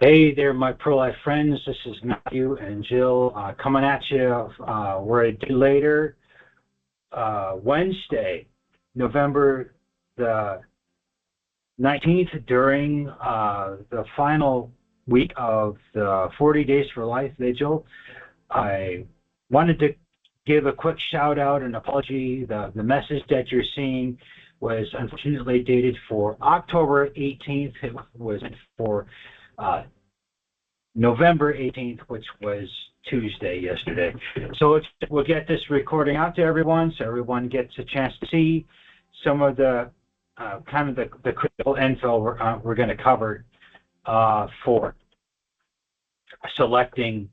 Hey there, my pro-life friends. This is Matthew and Jill coming at you. We're a day later, Wednesday, November the 19th, during the final week of the 40 Days for Life Vigil. I wanted to give a quick shout out and apology. The message that you're seeing was unfortunately dated for October 18th. It was for November 18th, which was Tuesday yesterday. So we'll get this recording out to everyone so everyone gets a chance to see some of the kind of the critical info we're going to cover for selecting,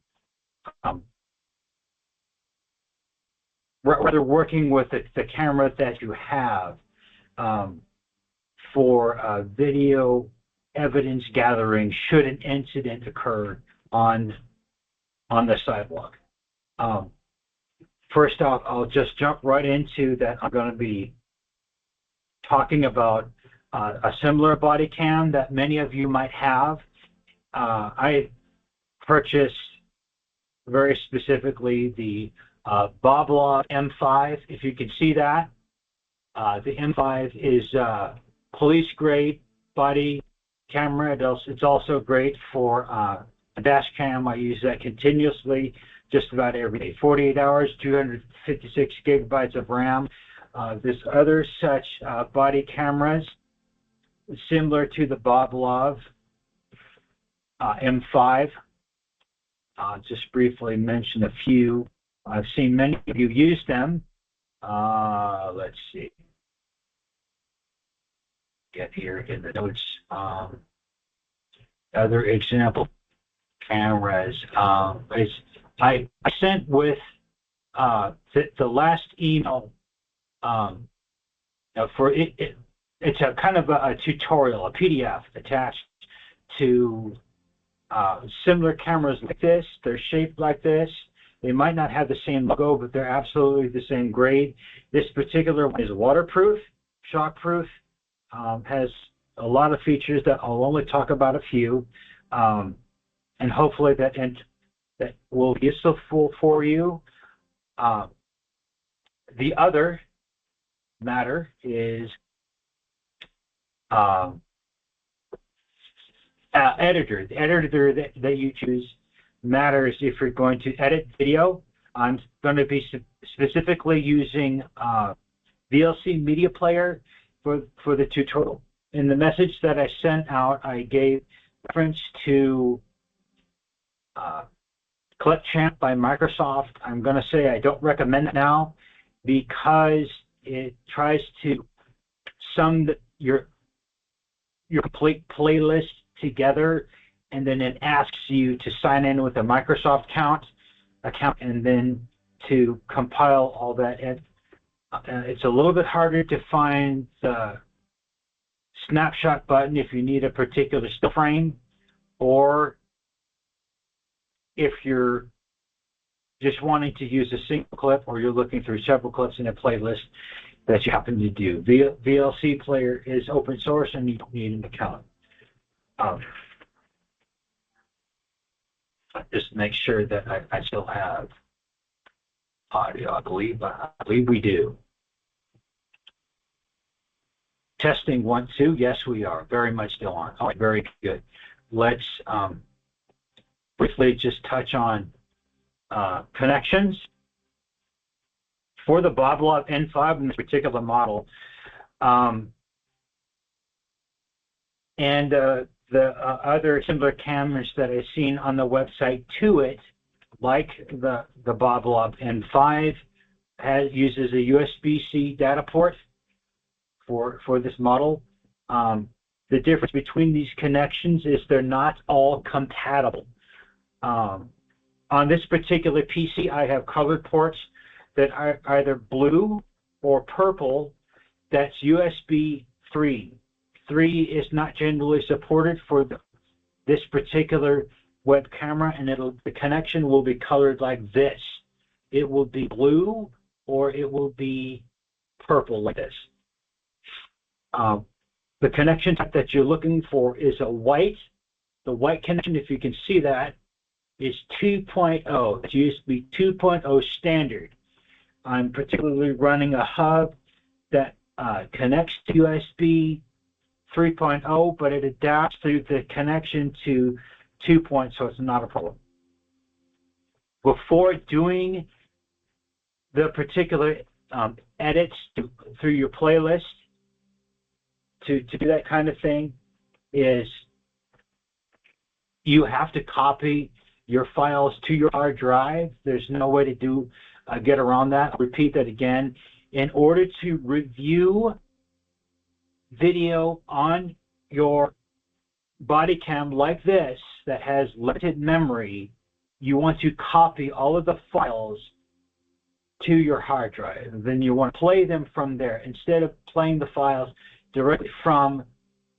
rather working with the camera that you have for video evidence gathering should an incident occur on the sidewalk. First off, I'll just jump right into that. I'm going to be talking about a similar body cam that many of you might have. I purchased very specifically the Boblov M5. If you can see that, the M5 is police grade body camera. It's also great for a dash cam. I use that continuously, just about every day. 48 hours, 256 gigabytes of RAM. There's other such body cameras similar to the Boblov M5. I'll just briefly mention a few. I've seen many of you use them. Let's see. Get here in the notes. Other example cameras. I sent with the last email for it. It's a kind of a tutorial, a PDF attached to similar cameras like this. They're shaped like this. They might not have the same logo, but they're absolutely the same grade. This particular one is waterproof, shockproof, has a lot of features that I'll only talk about a few, and hopefully that will be useful for you. The other matter is editor. The editor that you choose matters if you're going to edit video. I'm going to be specifically using VLC Media Player for the tutorial. In the message that I sent out, I gave reference to ClipChamp by Microsoft. I'm going to say I don't recommend it now because it tries to sum your complete playlist together, and then it asks you to sign in with a Microsoft account and then to compile all that. It's a little bit harder to find the snapshot button if you need a particular still frame, or if you're just wanting to use a single clip, or you're looking through several clips in a playlist that you happen to do. VLC Player is open source and you don't need an account. Just make sure that I still have audio. I believe we do. Testing 1, 2. Yes, we are very much still on. All right, very good. Let's briefly just touch on connections for the Boblov N5 in this particular model, and the other similar cameras that I've seen on the website to it, like the Boblov N5, uses a USB-C data port for this model. The difference between these connections is they're not all compatible. On this particular PC, I have colored ports that are either blue or purple. That's USB 3. 3 is not generally supported for this particular web camera, and the connection will be colored like this. It will be blue or it will be purple like this. The connection type that you're looking for is a white the white connection, if you can see that, is 2.0. It's USB 2.0 standard. I'm particularly running a hub that connects to USB 3.0, but it adapts through the connection to 2.0, so it's not a problem. Before doing the particular edits through your playlist, to do that kind of thing, is you have to copy your files to your hard drive. There's no way to get around that. I'll repeat that again. In order to review video on your body cam like this that has limited memory, you want to copy all of the files to your hard drive. Then you want to play them from there. Instead of playing the files directly from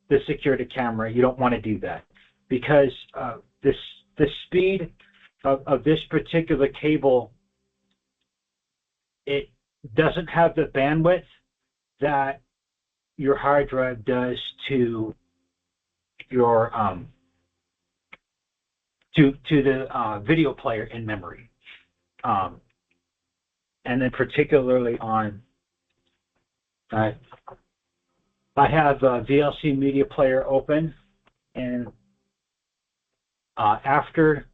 the security camera, you don't want to do that, because the speed of this particular cable, it doesn't have the bandwidth that your hard drive does to your to the video player in memory, and then particularly on I have a VLC media player open, and after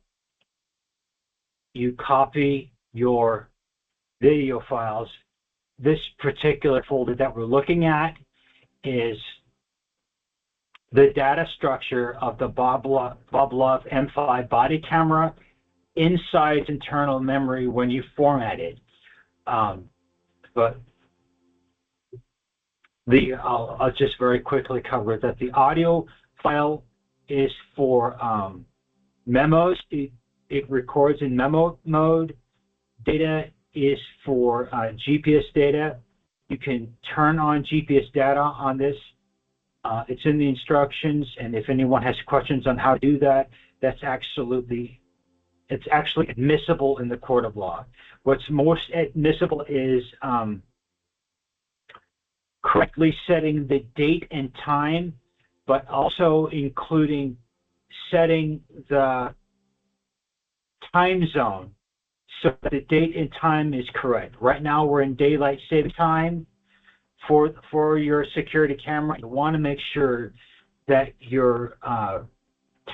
you copy your video files, this particular folder that we're looking at is the data structure of the Bob Love M5 body camera inside internal memory when you format it. But I'll just very quickly cover that the audio file is for memos. It records in memo mode. Data is for GPS data. You can turn on GPS data on this. It's in the instructions, and if anyone has questions on how to do that, it's actually admissible in the court of law. What's most admissible is correctly setting the date and time, but also including setting the time zone so that the date and time is correct. Right now we're in daylight saving time. For your security camera, you want to make sure that your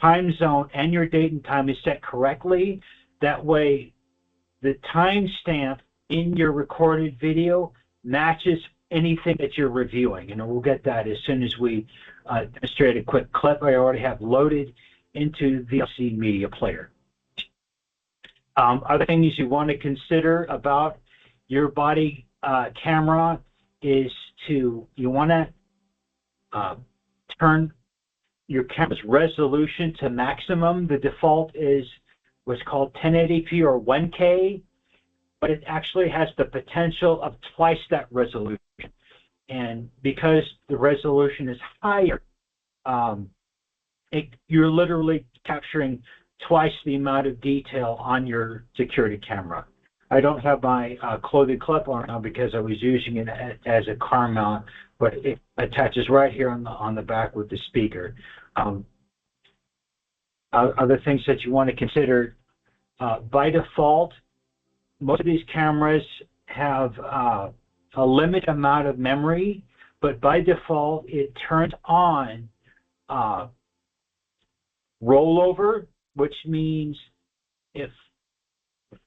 time zone and your date and time is set correctly. That way, the timestamp in your recorded video matches anything that you're reviewing. And we'll get that as soon as we demonstrate a quick clip I already have loaded into the VLC media player. Other things you want to consider about your body camera is you want to turn your camera's resolution to maximum. The default is what's called 1080p or 1K, but it actually has the potential of twice that resolution. And because the resolution is higher, you're literally capturing twice the amount of detail on your security camera. I don't have my clothing clip on now because I was using it as a car mount, but it attaches right here on the back with the speaker. Other things that you want to consider, by default, most of these cameras have a limited amount of memory, but by default it turns on rollover, which means if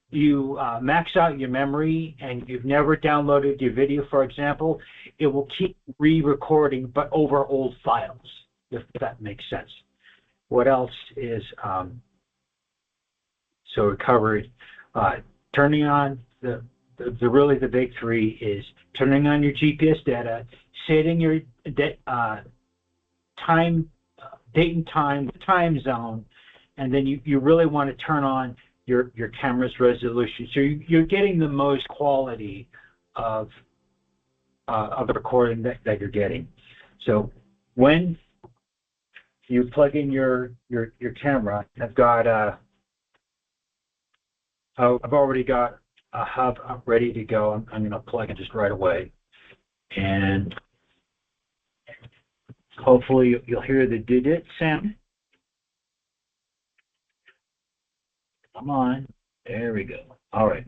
you max out your memory and you've never downloaded your video, for example, it will keep re-recording but over old files, if that makes sense. What else is, so we covered turning on really the big three is turning on your GPS data, setting your date and time, time zone, and then you really want to turn on your camera's resolution, so you're getting the most quality of the recording that you're getting. So when you plug in your camera, I've already got a hub ready to go. I'm going to plug it just right away, and hopefully you'll hear the did it sound. Come on. There we go. All right.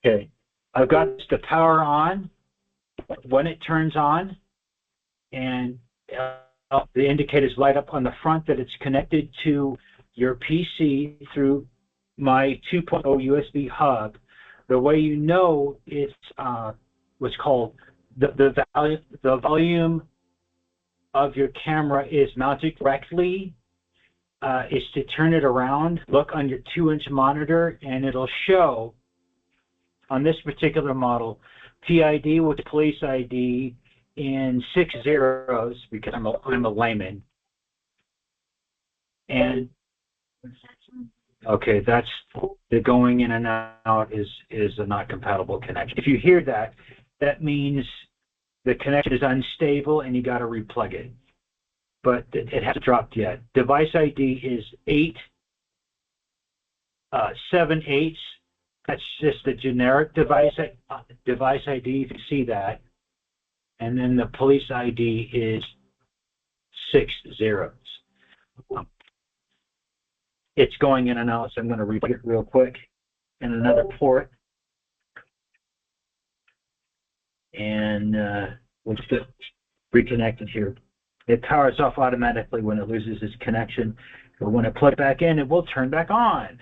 Okay. I've got the power on. When it turns on, and the indicators light up on the front that it's connected to your PC through my 2.0 USB hub. The way you know it's what's called the volume of your camera is mounted correctly is to turn it around, look on your 2-inch monitor, and it'll show on this particular model PID with police ID in 6 zeros because I'm a layman. And okay, that's the going in and out is a not compatible connection. If you hear that, that means the connection is unstable and you got to replug it. But it hasn't dropped yet. Device ID is 878. That's just the generic device ID. You can see that. And then the police ID is 6 zeros. It's going in and out, so I'm going to replug it real quick in another port. And we'll just reconnect it here. It powers off automatically when it loses its connection. But when it plugs back in, it will turn back on.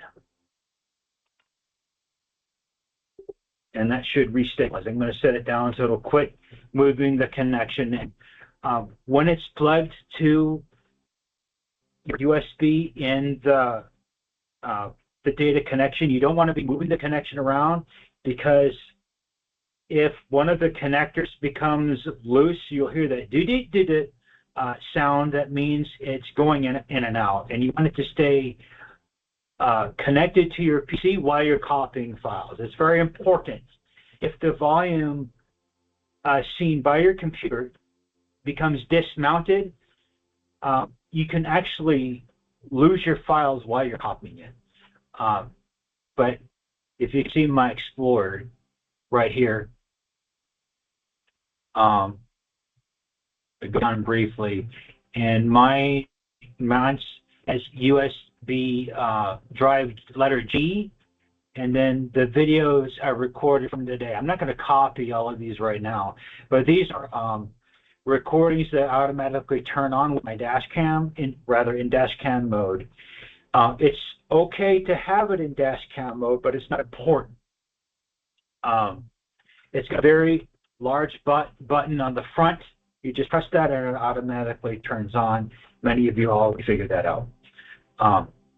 And that should restabilize. I'm going to set it down so it'll quit moving the connection. When it's plugged to your USB in the data connection, you don't want to be moving the connection around, because if one of the connectors becomes loose, you'll hear that doo-doo-doo-doo sound. That means it's going in and out, and you want it to stay connected to your PC while you're copying files. It's very important. If the volume seen by your computer becomes dismounted, you can actually lose your files while you're copying it. But if you see my Explorer right here, I'll go down briefly, and mine has USB drive letter G, and then the videos are recorded from today. I'm not going to copy all of these right now, but these are recordings that automatically turn on with my dash cam, in dash cam mode. It's okay to have it in dash cam mode, but it's not important. It's got a very large button on the front. You just press that and it automatically turns on. Many of you already figured that out.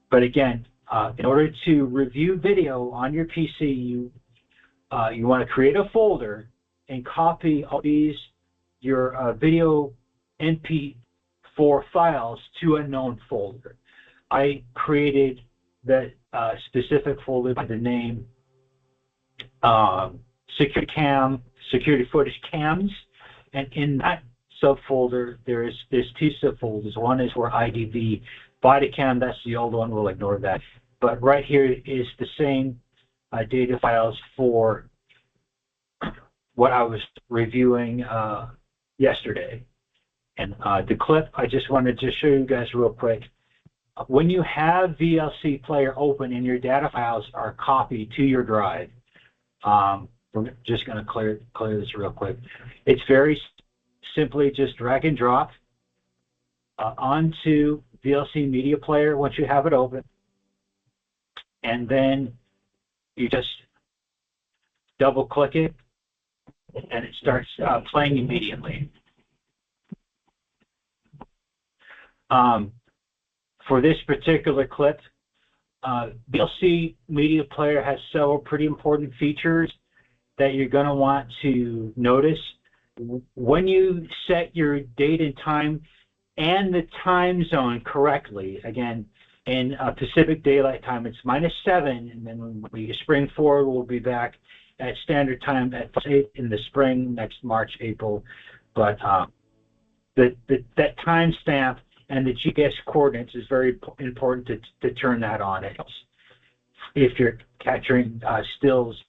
But again, in order to review video on your PC, you want to create a folder and copy all these your video MP4 files to a known folder. I created that specific folder by the name security footage cams, and in that subfolder there's 2 subfolders. One is for IDV body cam, that's the old one, we'll ignore that. But right here is the same data files for what I was reviewing yesterday. And the clip, I just wanted to show you guys real quick. When you have VLC Player open and your data files are copied to your drive, we're just going to clear this real quick. It's very simply just drag and drop onto VLC Media Player once you have it open, and then you just double click it and it starts playing immediately. For this particular clip, VLC Media Player has several pretty important features that you're going to want to notice. When you set your date and time and the time zone correctly, again, in Pacific Daylight Time, it's -7, and then when we spring forward, we'll be back at standard time at 8 in the spring, next March, April. But that timestamp and the GPS coordinates is very important to turn that on. It helps if you're capturing stills.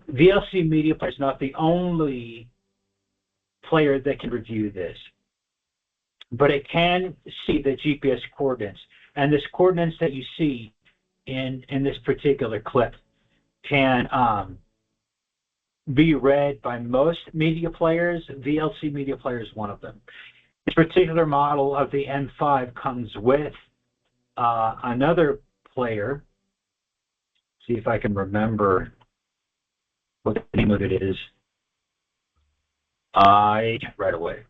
VLC Media Player is not the only player that can review this. but it can see the GPS coordinates. And this coordinates that you see in this particular clip can be read by most media players. VLC media player is one of them. This particular model of the M5 comes with another player. See if I can remember what the name of it is. Right away.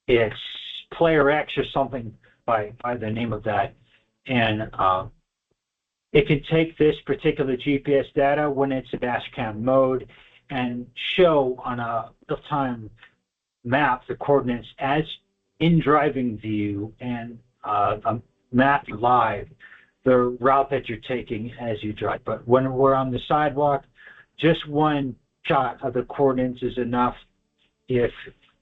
It's Player X or something by the name of that, and it can take this particular GPS data when it's a dash cam mode and show on a real-time map the coordinates as in driving view and map live the route that you're taking as you drive. But when we're on the sidewalk, just one shot of the coordinates is enough if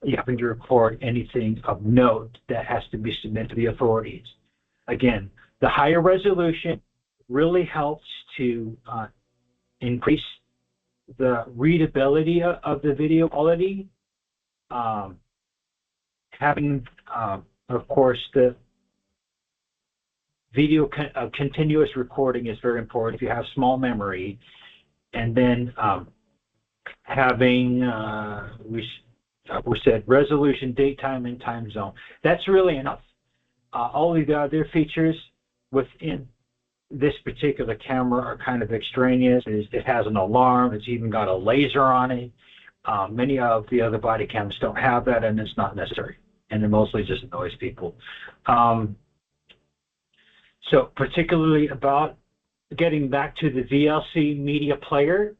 you happen to record anything of note that has to be submitted to the authorities. Again, the higher resolution really helps to increase the readability of the video quality. Having, of course, the video continuous recording is very important if you have small memory. And then having, we said resolution, date, time, and time zone. That's really enough. All of the other features within this particular camera are kind of extraneous. It has an alarm. It's even got a laser on it. Many of the other body cams don't have that, and it's not necessary. And it mostly just annoys people. So particularly about getting back to the VLC media player,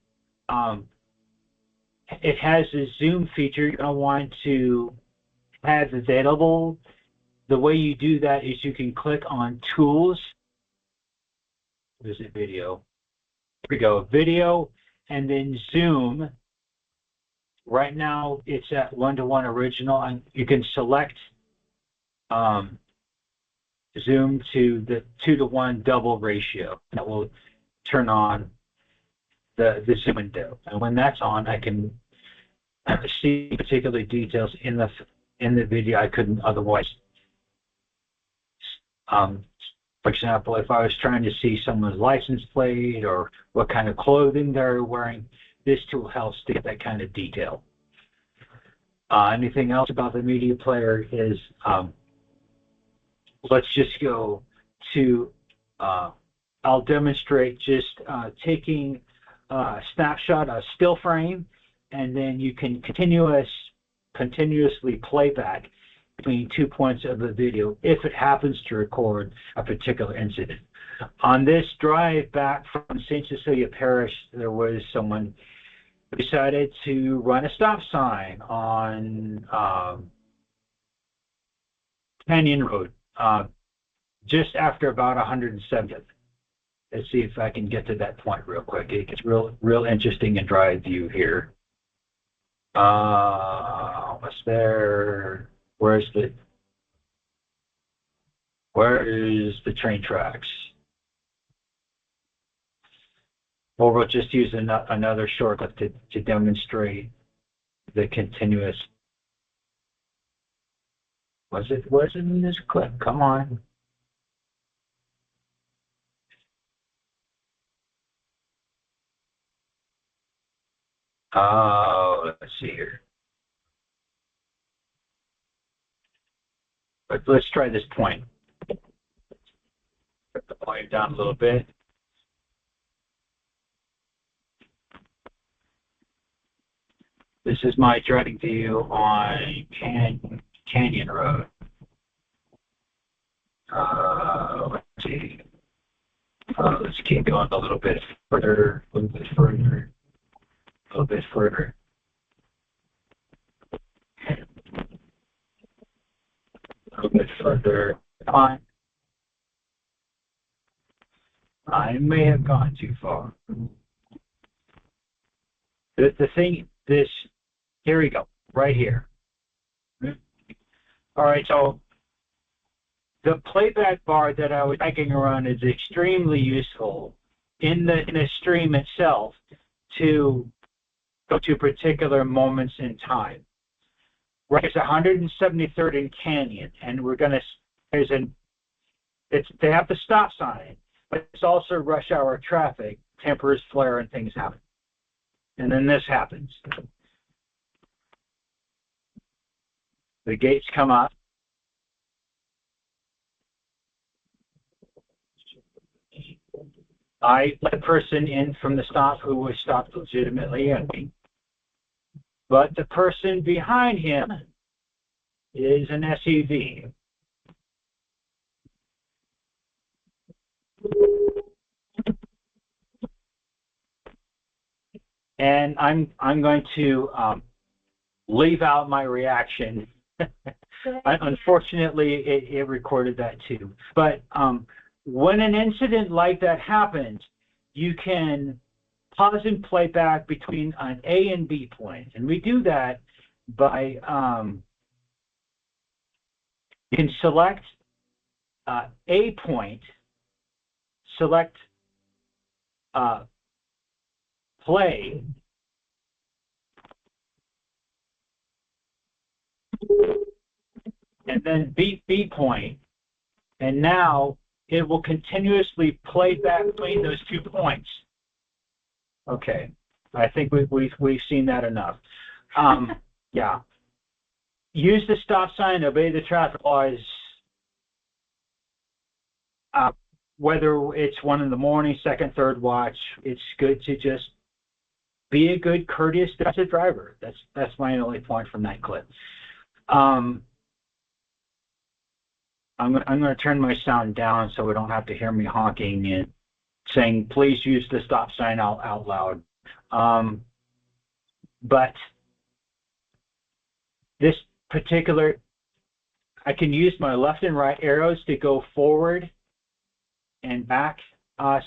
it has a zoom feature you're going to want to have available. The way you do that is you can click on Tools. What is it? Video. Here we go. Video, and then Zoom. Right now, it's at 1:1 original, and you can select Zoom to the 2:1 double ratio. That will turn on the zoom window, and when that's on, I can see particular details in the video I couldn't otherwise. For example, if I was trying to see someone's license plate or what kind of clothing they're wearing, this tool helps to get that kind of detail. Anything else about the media player is, let's just go to, I'll demonstrate just taking a snapshot, a still frame, and then you can continuously playback between 2 points of the video if it happens to record a particular incident. On this drive back from St. Cecilia Parish, there was someone who decided to run a stop sign on Canyon Road just after about 170th. Let's see if I can get to that point real quick. It gets real interesting in drive view here. What's there? Where is the train tracks? Or we'll just use another shortcut to demonstrate the continuous. Was it in this clip? Come on. Oh, let's see here. But let's try this point. Put the point down a little bit. This is my driving view on Canyon Road. Let's see. Let's keep going a little bit further, a little bit further, a little bit further. A little bit further. Come on. I may have gone too far. The thing, here we go, right here. All right, so the playback bar that I was dragging around is extremely useful in the stream itself to go to particular moments in time. Right, it's 173rd and Canyon, and we're going to, they have the stop sign, but it's also rush hour traffic, tempers flare, and things happen. And then this happens. The gates come up. I let a person in from the stop who was stopped legitimately, but the person behind him is an SUV. And I'm going to leave out my reaction. Unfortunately, it recorded that too. But when an incident like that happens, you can pause and play back between an A and B point. And we do that by, you can select A point, select play, and then B point, and now it will continuously play back between those 2 points. Okay, I think we've seen that enough. Yeah, use the stop sign, obey the traffic laws. Whether it's 1 in the morning, second, third watch, it's good to just be a good, courteous, defensive driver. That's my only point from that clip. I'm going to turn my sound down so we don't have to hear me honking and saying, please use the stop sign out loud. But this particular, I can use my left and right arrows to go forward and back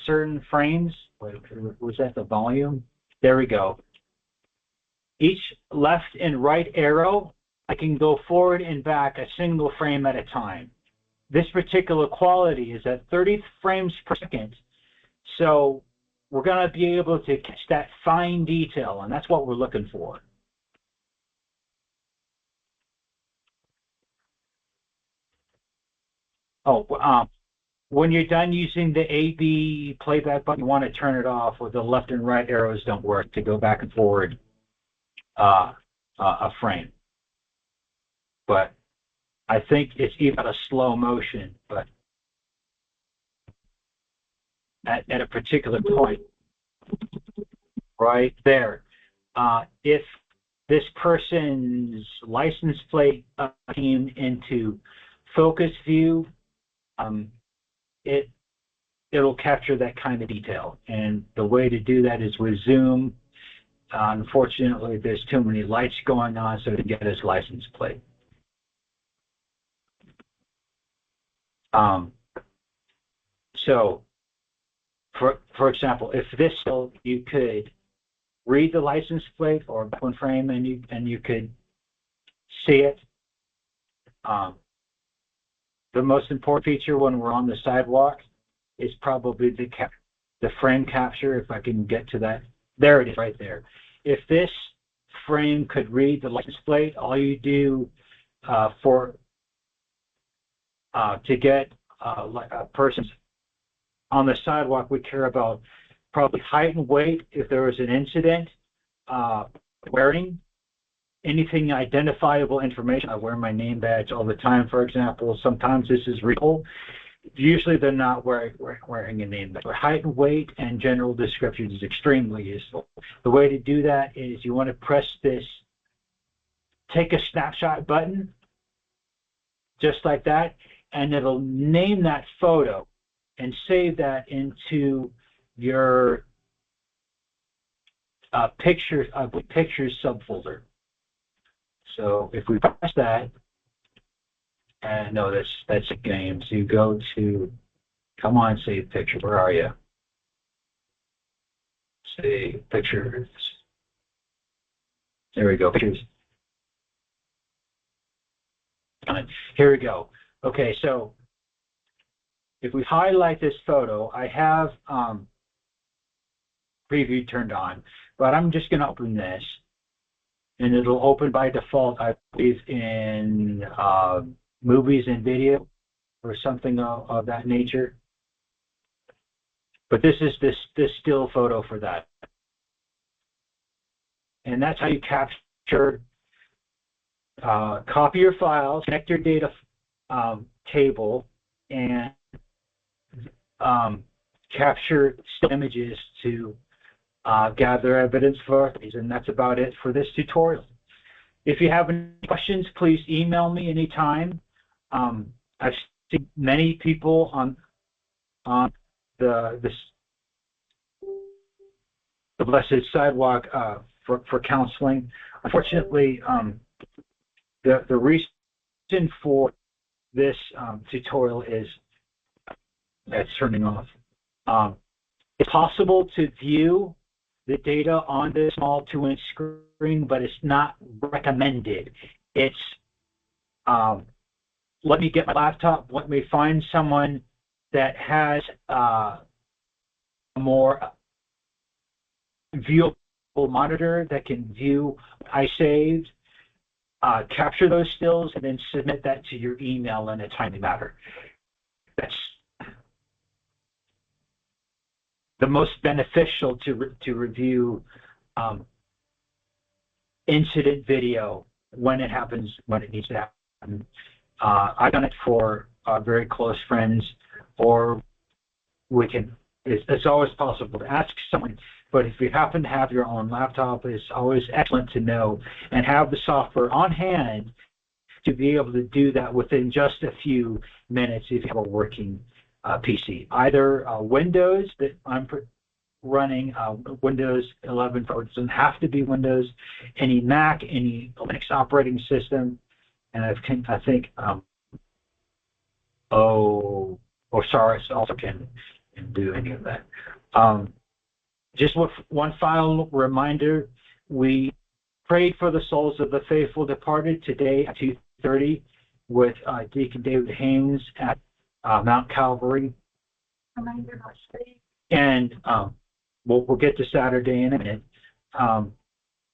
certain frames. Wait, was that the volume? There we go. Each left and right arrow, I can go forward and back a single frame at a time. This particular quality is at 30 frames per second. So we're going to be able to catch that fine detail, and that's what we're looking for. Oh, when you're done using the A/B playback button, you want to turn it off, or the left and right arrows don't work to go back and forward a frame. But I think it's even a slow motion, but at a particular point, right there, if this person's license plate came into focus view, it'll capture that kind of detail. And the way to do that is with zoom. Unfortunately, there's too many lights going on, so to get his license plate. So, for example, if this, you could read the license plate or back one frame, and you could see it. The most important feature when we're on the sidewalk is probably the frame capture. If I can get to that, there it is, right there. If this frame could read the license plate, all you do to get a person on the sidewalk, we care about probably height and weight. If there was an incident, wearing anything identifiable information. I wear my name badge all the time, for example. Sometimes this is real. Usually they're not wearing a name badge. Height and weight and general description is extremely useful. The way to do that is you want to press this take a snapshot button, just like that, and it'll name that photo and save that into your pictures subfolder. So if we press that, and no, that's a game. So you go to, come on, save picture. Where are you? Save pictures. There we go, pictures. Here we go. Okay, so if we highlight this photo, I have preview turned on, but I'm just going to open this. and it'll open by default, I believe, in movies and video or something of that nature. But this is this still photo for that. And that's how you capture, copy your files, connect your data table, and capture still images to gather evidence for these. And that's about it for this tutorial. If you have any questions, please email me anytime. I've seen many people on the blessed sidewalk for counseling. Unfortunately, the reason for this tutorial is that's turning off. It's possible to view the data on this small 2-inch screen, but it's not recommended. It's let me get my laptop, let me find someone that has a more viewable monitor that can view what I saved, capture those stills, and then submit that to your email in a timely manner. That's the most beneficial to review incident video when it happens, when it needs to happen. I've done it for very close friends, or we can, it's always possible to ask someone, but if you happen to have your own laptop, it's always excellent to know and have the software on hand to be able to do that within just a few minutes if you have a working PC. Either Windows, that I'm running Windows 11, or it doesn't have to be Windows, any Mac, any Linux operating system, and I think SARS also can do any of that. Just with one final reminder, we prayed for the souls of the faithful departed today at 2:30 with Deacon David Haynes at Mount Calvary. And we'll get to Saturday in a minute.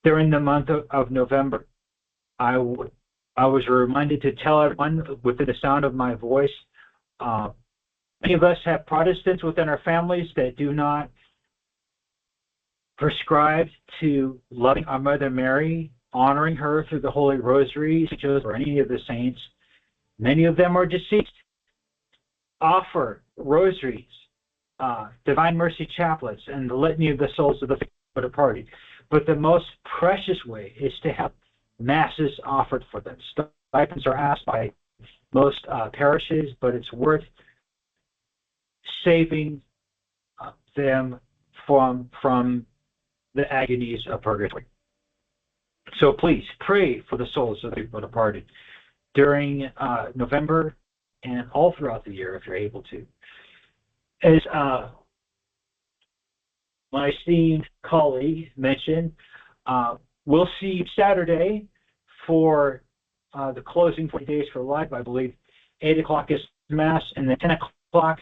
During the month of November, I was reminded to tell everyone within the sound of my voice, many of us have Protestants within our families that do not prescribe to loving our Mother Mary, honoring her through the Holy Rosary, or any of the saints. Many of them are deceased. Offer rosaries, Divine Mercy chaplets, and the Litany of the Souls of the Faithful Departed. But the most precious way is to have masses offered for them. Stipends are asked by most parishes, but it's worth saving them from the agonies of purgatory. So please pray for the souls of the people departed during November and all throughout the year if you're able to. As my esteemed colleague mentioned, we'll see you Saturday for the closing 40 days for life. I believe 8 o'clock is Mass, and then 10 o'clock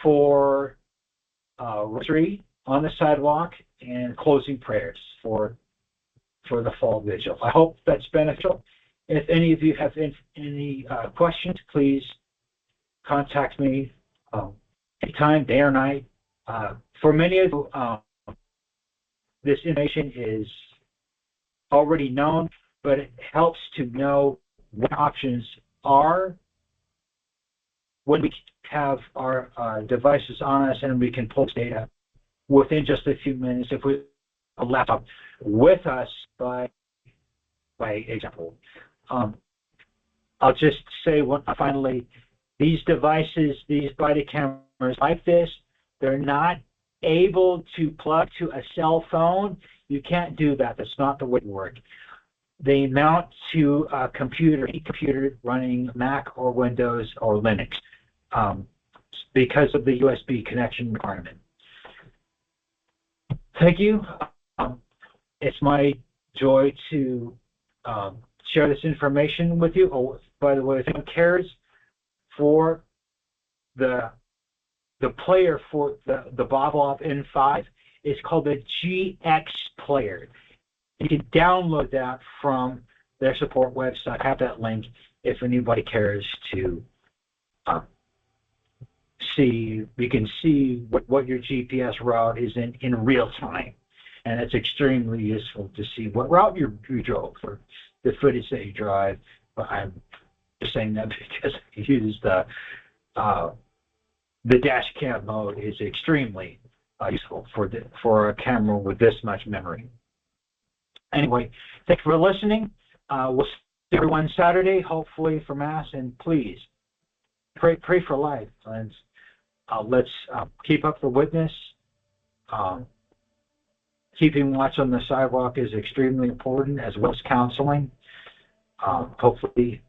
for Rosary on the sidewalk and closing prayers for the fall vigil. I hope that's beneficial. If any of you have any questions, please contact me anytime, day or night. For many of you, this information is already known, but it helps to know what options are when we have our devices on us and we can pull data within just a few minutes if we have a laptop with us by example. I'll just say finally, these devices, these body cameras like this, they're not able to plug to a cell phone. You can't do that. That's not the way it works. They mount to a computer, any computer running Mac or Windows or Linux, because of the USB connection requirement. Thank you. It's my joy to share this information with you. Oh, by the way, if anyone cares for the player for the Boblov N5, it's called the GX player. You can download that from their support website. I have that link if anybody cares to see. You can see what your GPS route is in real time. And it's extremely useful to see what route you drove or the footage that you drive. But I'm just saying that because I use the dash cam mode is extremely useful for a camera with this much memory. Anyway, thanks for listening. We'll see everyone Saturday, hopefully for Mass, and please pray for life. And let's keep up the witness. Keeping watch on the sidewalk is extremely important, as well as counseling. Hopefully,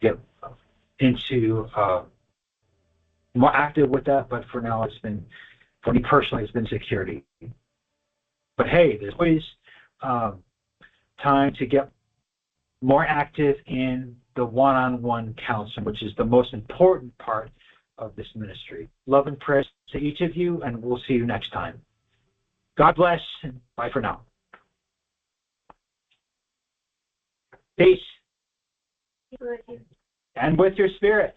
get into more active with that. But for now, it's been, for me personally, it's been security. But hey, there's always time to get more active in the one-on-one counseling, which is the most important part of this ministry. Love and prayers to each of you, and we'll see you next time. God bless, and bye for now. Peace. And with your spirit.